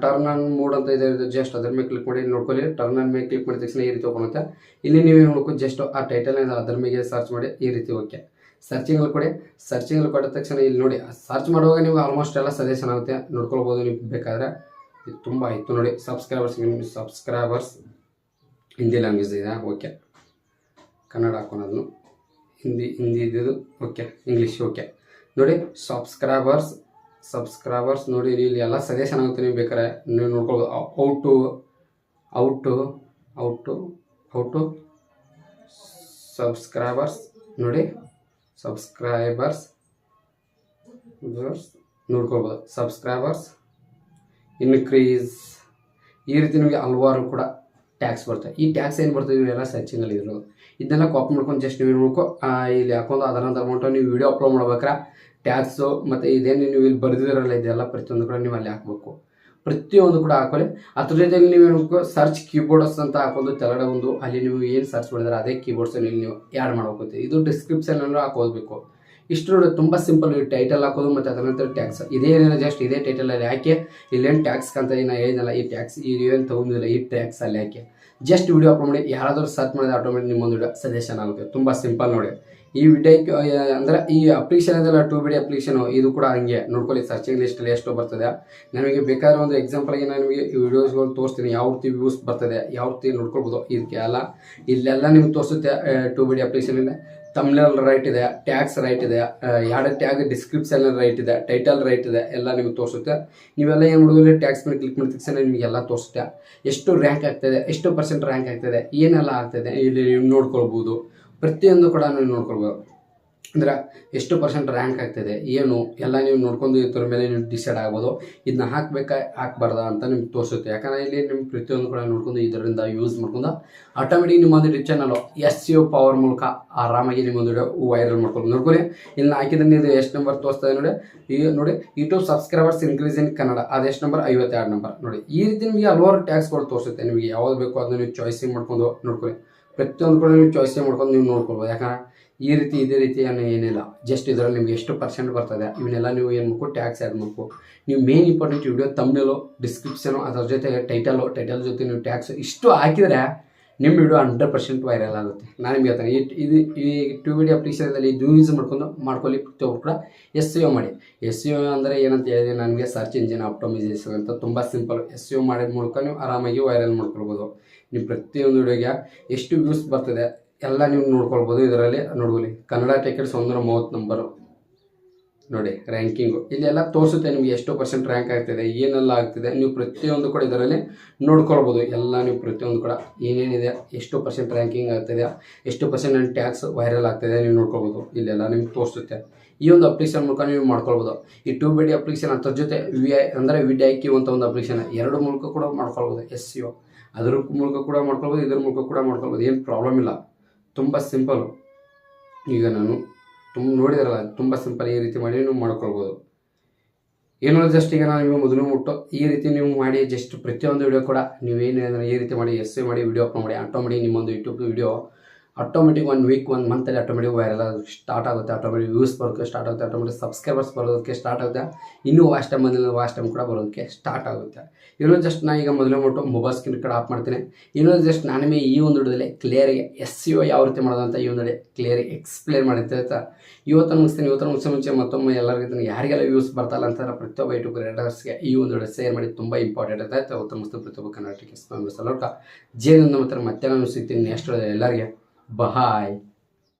ಟರ್ನ್ ಆನ್ ಮೋಡ್ ಅಂತ ಇದೆ, ಜಸ್ಟ್ ಅದ್ರ ಮೇಲೆ ಕ್ಲಿಕ್ ಮಾಡಿ ನೋಡ್ಕೊಳ್ಳಿ. ಟರ್ನ್ ಆನ್ ಮೇಲೆ ಕ್ಲಿಕ್ ಮಾಡಿದ ತಕ್ಷಣ ಈ ರೀತಿ ಓಪನ್ ಆಗುತ್ತೆ. ಇಲ್ಲಿ ನೀವೇನು ನೋಡ್ಕೊಂಡು ಜಸ್ಟ್ ಆ ಟೈಟಲ್ ಅದ್ರ ಮೇಲೆ ಸರ್ಚ್ ಮಾಡಿ ಈ ರೀತಿ. ಓಕೆ, ಸರ್ಚಿಂಗಲ್ಲಿ ಕೊಡಿ. ಸರ್ಚಿಂಗಲ್ಲಿ ಕೊಟ್ಟ ತಕ್ಷಣ ಇಲ್ಲಿ ನೋಡಿ ಸರ್ಚ್ ಮಾಡುವಾಗ ನೀವು ಆಲ್ಮೋಸ್ಟ್ ಎಲ್ಲ ಸಜೆಷನ್ ಆಗುತ್ತೆ, ನೋಡ್ಕೊಳ್ಬೋದು ನೀವು ಬೇಕಾದರೆ. ಇದು ತುಂಬ ಆಯಿತು ನೋಡಿ. ಸಬ್ಸ್ಕ್ರೈಬರ್ಸ್ ಹಿಂದಿ ಲ್ಯಾಂಗ್ವೇಜ್ ಇದೆ. ಓಕೆ, ಕನ್ನಡ ಹಾಕೋಣದನ್ನು ಹಿಂದಿ ಇದ್ದಿದ್ದು. Okay, English. ಓಕೆ ನೋಡಿ ಸಬ್ಸ್ಕ್ರೈಬರ್ಸ್ ನೋಡಿ ಇಲ್ಲಿ ಎಲ್ಲ ಸಜೆಷನ್ ಆಗುತ್ತೆ. ನೀವು ಬೇಕಾದ್ರೆ ನೀವು ನೋಡ್ಕೊಳ್ಬೋದು. ಔಟು ಸಬ್ಸ್ಕ್ರೈಬರ್ಸ್ ನೋಡಿ. ಸಬ್ಸ್ಕ್ರೈಬರ್ಸ್ ನೋಡ್ಕೊಳ್ಬೋದು. ಸಬ್ಸ್ಕ್ರೈಬರ್ಸ್ ಇನ್ಕ್ರೀಸ್ ಈ ರೀತಿ ನಿಮಗೆ ಹಲವಾರು ಕೂಡ ಟ್ಯಾಕ್ಸ್ ಬರ್ತವೆ. ಈ ಟ್ಯಾಕ್ಸ್ ಏನು ಬರ್ತದೆ ಇವೆಲ್ಲ ಸರ್ಚಿಂಗಲ್ಲಿ ಇರೋದು. ಇದನ್ನೆಲ್ಲ ಕಾಪಿ ಮಾಡ್ಕೊಂಡು ಜಸ್ಟ್ ನೀವು ನೋಡ್ಕೊ ಇಲ್ಲಿ ಹಾಕೊಂಡು ಅದರ ನಂತರ ಅಮೌಂಟು ನೀವು ವೀಡಿಯೋ ಅಪ್ಲೋಡ್ ಮಾಡ್ಬೇಕಾರೆ ಟ್ಯಾಕ್ಸು ಮತ್ತು ಇದೇನು ನೀವು ಇಲ್ಲಿ ಬರೆದಿರಲ್ಲ ಇದೆಲ್ಲ ಪ್ರತಿಯೊಂದು ಕೂಡ ನೀವು ಅಲ್ಲಿ ಹಾಕಬೇಕು. ಪ್ರತಿಯೊಂದು ಕೂಡ ಹಾಕೊಳ್ಳಿ. ಅದ್ರ ಜೊತೆಗೆ ನೀವು ಏನು ಸರ್ಚ್ ಕೀಬೋರ್ಡ್ಸ್ ಅಂತ ಹಾಕೊಂಡು ಕೆಳಗಡೆ ಒಂದು ಅಲ್ಲಿ ನೀವು ಏನು ಸರ್ಚ್ ಮಾಡಿದ್ರೆ ಅದೇ ಕೀಬೋರ್ಡ್ಸಲ್ಲಿ ನೀವು ಆ್ಯಡ್ ಮಾಡ್ಬೇಕು. ಇದು ಡಿಸ್ಕ್ರಿಪ್ಷನಲ್ಲೂ ಹಾಕೋಬೇಕು. ಇಷ್ಟು ನೋಡಿ ತುಂಬ ಸಿಂಪಲ್. ಟೈಟಲ್ ಹಾಕೋದು ಮತ್ತು ಅದರ ನಂತರ ಟ್ಯಾಕ್ಸ್ ಇದೇನಿಲ್ಲ, ಜಸ್ಟ್ ಇದೇ ಟೈಟಲಲ್ಲಿ ಹಾಕಿ ಇಲ್ಲೇನು ಟ್ಯಾಕ್ಸ್ ಅಂತ ನಾನು ಹೇಳಿದ್ನಲ್ಲ ಈ ಟ್ಯಾಕ್ಸ್ ಏನು ತೊಗೊಂಡಿಲ್ಲ ಈ ಟ್ಯಾಕ್ಸ್ ಅಲ್ಲಿ ಹಾಕಿ ಜಸ್ಟ್ ವಿಡಿಯೋ ಅಪ್ಲೋಡ್ ಮಾಡಿ. ಯಾರಾದರೂ ಸರ್ಚ್ ಮಾಡಿದ್ರೆ ಆಟೋಮೆಟಿಕ್ ನಿಮ್ಮೊಂದು ವಿಡಿಯೋ ಸಜೆಷನ್ ಆಗುತ್ತೆ. ತುಂಬ ಸಿಂಪಲ್ ನೋಡಿ. ಈ ವಿಡಿಯೋಕ್ಕೆ ಅಂದರೆ ಈ ಅಪ್ಲಿಕೇಶನ್ ಇದೆಲ್ಲ ಟೂಬಿಡಿ ಅಪ್ಲಿಕೇಶನು ಇದು ಕೂಡ ಹಂಗೆ ನೋಡ್ಕೊಳ್ಳಿ. ಸರ್ಚಿಂಗ್ ಲಿಸ್ಟಲ್ಲಿ ಎಷ್ಟು ಬರ್ತದೆ ನನಗೆ ಬೇಕಾದ್ರೆ ಒಂದು ಎಕ್ಸಾಂಪಲ್ಗೆ ನಾನು ನಿಮಗೆ ವಿಡಿಯೋಸ್ಗಳು ತೋರಿಸ್ತೀನಿ ಯಾವ ರೀತಿ ವ್ಯೂಸ್ ಬರ್ತದೆ ಯಾವ ರೀತಿ ನೋಡ್ಕೊಳ್ಬೋದು. ಇದಕ್ಕೆ ಎಲ್ಲ ಇಲ್ಲೆಲ್ಲ ನಿಮ್ಗೆ ತೋರಿಸುತ್ತೆ. ಟೂಬಿಡಿ ಅಪ್ಲಿಕೇಶನಿಂದ ತಮ್ನೇಲ್ ರೈಟ್ ಇದೆ, ಟ್ಯಾಕ್ಸ್ ರೈಟ್ ಇದೆ, ಎರಡು ಟ್ಯಾಗ್ ಡಿಸ್ಕ್ರಿಪ್ಷನ್ ರೈಟ್ ಇದೆ, ಟೈಟಲ್ ರೈಟ್ ಇದೆ, ಎಲ್ಲ ನಿಮಗೆ ತೋರಿಸುತ್ತೆ. ನೀವೆಲ್ಲ ಏನು ಮಾಡಿದ್ರೆ ಟ್ಯಾಕ್ಸ್ ಮೇಲೆ ಕ್ಲಿಕ್ ಮಾಡಿದ ತಕ್ಷಣ ನಿಮಗೆಲ್ಲ ತೋರಿಸುತ್ತೆ. ಎಷ್ಟು ರ್ಯಾಂಕ್ ಆಗ್ತದೆ, ಎಷ್ಟು % ರ್ಯಾಂಕ್ ಆಗ್ತದೆ, ಏನೆಲ್ಲ ಆಗ್ತದೆ ಇಲ್ಲಿ ನೀವು ನೋಡ್ಕೊಳ್ಬೋದು. ಪ್ರತಿಯೊಂದು ಕೂಡ ನೀವು ನೋಡ್ಕೊಳ್ಬೋದು. ಅಂದರೆ ಎಷ್ಟು % ರ್ಯಾಂಕ್ ಆಗ್ತದೆ ಏನು ಎಲ್ಲ ನೀವು ನೋಡ್ಕೊಂಡು ಇದ್ರ ಮೇಲೆ ನೀವು ಡಿಸೈಡ್ ಆಗ್ಬೋದು. ಇದನ್ನ ಹಾಕಬೇಕಾ ಹಾಕ್ಬಾರ್ದ ಅಂತ ನಿಮ್ಗೆ ತೋರಿಸುತ್ತೆ. ಯಾಕಂದರೆ ಇಲ್ಲಿ ನಿಮ್ಗೆ ಪ್ರತಿಯೊಂದು ಕೂಡ ನೋಡ್ಕೊಂಡು ಇದರಿಂದ ಯೂಸ್ ಮಾಡ್ಕೊಂಡು ಆಟೋಮೆಟಿಕ್ ನಿಮ್ಮೊಂದು ಚಾನಲು SEO ಪವರ್ ಮೂಲಕ ಆರಾಮಾಗಿ ನಿಮ್ಮೊಂದು ವಿಡಿಯೋ ವೈರಲ್ ಮಾಡ್ಕೊಂಡು ನೋಡ್ಕೊಳ್ಳಿ. ಇಲ್ಲಿ ಹಾಕಿದ್ರೆ ನೀವು ಎಷ್ಟು ನಂಬರ್ ತೋರಿಸ್ತದೆ ನೋಡಿ. ಈಗ ನೋಡಿ YouTube subscribers increase in Kannada ಅದೆಷ್ಟು ನಂಬರ್ 52 ನಂಬರ್ ನೋಡಿ. ಈ ರೀತಿ ನಿಮಗೆ ಹಲವಾರು ಟ್ಯಾಕ್ಸ್ಗಳು ತೋರಿಸುತ್ತೆ. ನಿಮಗೆ ಯಾವ್ದು ಬೇಕೋ ಅದನ್ನು ನೀವು ಚಾಯ್ಸಿಂಗ್ ಮಾಡ್ಕೊಂಡು ನೋಡ್ಕೊಳ್ಳಿ. ಪ್ರತಿಯೊಂದು ಕೂಡ ನೀವು ಚಾಯ್ಸಿಂಗ್ ಮಾಡ್ಕೊಂಡು ನೀವು ನೋಡ್ಕೊಳ್ಬೋದು. ಯಾಕಂದರೆ ಈ ರೀತಿ ಇದೇ ರೀತಿ ಏನಿಲ್ಲ, ಜಸ್ಟ್ ಇದರಲ್ಲಿ ನಿಮ್ಗೆ ಎಷ್ಟು % ಬರ್ತದೆ ಇವನ್ನೆಲ್ಲ ನೀವು ಏನು ಮಾಡಬೇಕು ಟ್ಯಾಕ್ಸ್ ಆ್ಯಡ್ ಮಾಡಬೇಕು. ನೀವು ಮೇನ್ ಇಂಪಾರ್ಟೆಂಟ್ ವಿಡಿಯೋ ತಮ್ನೇಲು ಡಿಸ್ಕ್ರಿಪ್ಷನು ಅದರ ಜೊತೆಗೆ ಟೈಟಲ್ ಜೊತೆ ನೀವು ಟ್ಯಾಕ್ಸ್ ಇಷ್ಟು ಹಾಕಿದರೆ ನಿಮ್ಮ ವಿಡಿಯೋ 100% ವೈರಲ್ ಆಗುತ್ತೆ. ನಾನು ನಿಮ್ಗೆ ಹೇಳ್ತೇನೆ. ಈ ಟೂಬಿಡಿ ಅಪ್ಲಿಕೇಶನಲ್ಲಿ ಇದು ಯೂಸ್ ಮಾಡ್ಕೊಳ್ಳಿ. ಪ್ರತಿಯೊಬ್ಬರು ಕೂಡ SEO ಮಾಡಿ. SEO ಅಂದರೆ ಏನಂತ ಹೇಳಿದ್ರೆ ನನಗೆ ಸರ್ಚ್ ಇಂಜಿನ್ ಆಪ್ಟಿಮೈಸೇಷನ್ ಅಂತ ತುಂಬ ಸಿಂಪಲ್. SEO ಮಾಡಿದ ಮೂಲಕ ನೀವು ಆರಾಮಾಗಿ ವೈರಲ್ ಮಾಡ್ಕೊಳ್ಬೋದು. ನೀವು ಪ್ರತಿಯೊಂದು ವಿಡಿಯೋಗೆ ಎಷ್ಟು ವ್ಯೂಸ್ ಬರ್ತದೆ ಎಲ್ಲ ನೀವು ನೋಡ್ಕೊಳ್ಬೋದು. ಇದರಲ್ಲಿ ನೋಡ್ಕೊಳ್ಳಿ. ಕನ್ನಡ ಟಿಕೆಟ್ಸ್ 130 ನಂಬರು ನೋಡಿ ರ್ಯಾಂಕಿಂಗು ಇಲ್ಲೆಲ್ಲ ತೋರಿಸುತ್ತೆ ನಿಮಗೆ ಎಷ್ಟು ಪರ್ಸೆಂಟ್ ರ್ಯಾಂಕ್ ಆಗ್ತಿದೆ, ಏನೆಲ್ಲ ಆಗ್ತಿದೆ. ನೀವು ಪ್ರತಿಯೊಂದು ಕೂಡ ಇದರಲ್ಲಿ ನೋಡ್ಕೊಳ್ಬೋದು. ಎಲ್ಲ ನೀವು ಪ್ರತಿಯೊಂದು ಕೂಡ ಏನೇನಿದೆ, ಎಷ್ಟು ಪರ್ಸೆಂಟ್ ರ್ಯಾಂಕಿಂಗ್ ಆಗ್ತಿದೆ, ಎಷ್ಟು ಪರ್ಸೆಂಟ್ ನನ್ನ ಟ್ಯಾಗ್ಸ್ ವೈರಲ್ ಆಗ್ತಿದೆ ನೀವು ನೋಡ್ಕೊಳ್ಬೋದು. ಇಲ್ಲೆಲ್ಲ ನಿಮ್ಗೆ ತೋರಿಸುತ್ತೆ. ಈ ಒಂದು ಅಪ್ಲಿಕೇಶನ್ ಮೂಲಕ ನೀವು ಮಾಡ್ಕೊಳ್ಬೋದು. ಈ ಟ್ಯೂಬ್ ಅಪ್ಲಿಕೇಶನ್ ಅದ್ರ ಜೊತೆ ಅಂದರೆ ವಿಡಿಐಕ್ಯೂ ಅಂತ ಒಂದು ಅಪ್ಲಿಕೇಶನ್, ಎರಡು ಮೂಲಕ ಕೂಡ ಮಾಡ್ಕೊಳ್ಬೋದು. SEO ಅದ್ರ ಮೂಲಕ ಕೂಡ ಮಾಡ್ಕೊಳ್ಬೋದು, ಇದ್ರ ಮೂಲಕ ಕೂಡ ಮಾಡ್ಕೊಳ್ಬೋದು. ಏನು ಪ್ರಾಬ್ಲಮ್ ಇಲ್ಲ, ತುಂಬ ಸಿಂಪಲ್ಲು. ಈಗ ನಾನು ನೋಡಿದಾರಲ್ಲ, ತುಂಬ ಸಿಂಪಲ್. ಈ ರೀತಿ ಮಾಡಿ ನೀವು ಮಾಡ್ಕೊಳ್ಬೋದು. ಏನೋ ಜಸ್ಟ್ ಈಗ ನಾನು ನಿಮಗೆ ಮೊದಲು ಮುಟ್ಟು ಈ ರೀತಿ ನೀವು ಮಾಡಿ ಜಸ್ಟ್ ಪ್ರತಿಯೊಂದು ವಿಡಿಯೋ ಕೂಡ ನೀವೇನೇನಂದ್ರೆ ಈ ರೀತಿ ಮಾಡಿ SEO ಮಾಡಿ ವಿಡಿಯೋ ಅಪ್ಲೋಡ್ ಮಾಡಿ ಆಟೋಮೆಟಿಕ್ ನಿಮ್ಮೊಂದು ಯೂಟ್ಯೂಬ್ ವಿಡಿಯೋ ಆಟೋಮೆಟಿಕ್ 1 ವೀಕ್ 1 ಮಂತಲ್ಲಿ ಆಟೋಮೆಟಿಕ್ ವೈರಲ್ ಸ್ಟಾರ್ಟ್ ಆಗುತ್ತೆ. ಆಟೋಮೆಟಿಕ್ ವ್ಯೂಸ್ ಬರೋಕ್ಕೆ ಸ್ಟಾರ್ಟ್ ಆಗುತ್ತೆ, ಆಟೋಮೆಟಿಕ್ ಸಬ್ಸ್ಕ್ರೈಬರ್ಸ್ ಬರೋದಕ್ಕೆ ಸ್ಟಾರ್ಟ್ ಆಗುತ್ತೆ. ಇನ್ನೂ ವಾಚ್ ಟೈಮ್ ಬಂದಿಲ್ಲ, ವಾಚ್ ಟೈಮ್ ಕೂಡ ಬರೋದಕ್ಕೆ ಸ್ಟಾರ್ಟ್ ಆಗುತ್ತೆ. ಇನ್ನೂ ಜಸ್ಟ್ ನಾನು ಈಗ ಮೊದಲೇ ಮುಟ್ಟು ಮೊಬೈಲ್ ಸ್ಕ್ರೀನ್ ಕಡೆ ಆಫ್ ಮಾಡ್ತೀನಿ. ಇನ್ನೂ ಜಸ್ಟ್ ನಾನು ನಿಮಗೆ ಈ ಒಂದು ವಿಡಿಯೋದಲ್ಲಿ ಕ್ಲಿಯರಿಗೆ SEO ಯಾವ ರೀತಿ ಮಾಡೋದಂತ ಈ ಒಂದು ಕ್ಲಿಯರಿಗೆ ಎಕ್ಸ್ಪ್ಲೇನ್ ಮಾಡಿರ್ತೀವಿ ಆಯ್ತಾ. ಇವತ್ತು ಮುಗಿಸ್ತೀನಿ ಮುಂಚೆ ಮತ್ತೊಮ್ಮೆ ಎಲ್ಲರಿಗೂ ಯಾರಿಗೆಲ್ಲ ವ್ಯೂಸ್ ಬರ್ತಲ್ಲ ಅಂತಾರೆ ಪ್ರತಿಯೊಬ್ಬ ಯೂಟ್ಯೂಬ್ ಕ್ರಿಯೇಟರ್ಸ್ಗೆ ಈ ಒಂದು ವಿಡಿಯೋ ಶೇರ್ ಮಾಡಿ, ತುಂಬ ಇಂಪಾರ್ಟೆಂಟ್ ಆಯ್ತಾ. ಇವತ್ತು ಮುಗಿಸ್ತೀನಿ ಪ್ರತಿಯೊಬ್ಬ ಕರ್ನಾಟಕ ಜೇನಿಂದ ಮತ್ತೆ ನಾನು ಸಿಗ್ತೀನಿ ನೆಕ್ಸ್ಟ್ ಎಲ್ಲರಿಗೆ ಬಾಯ್.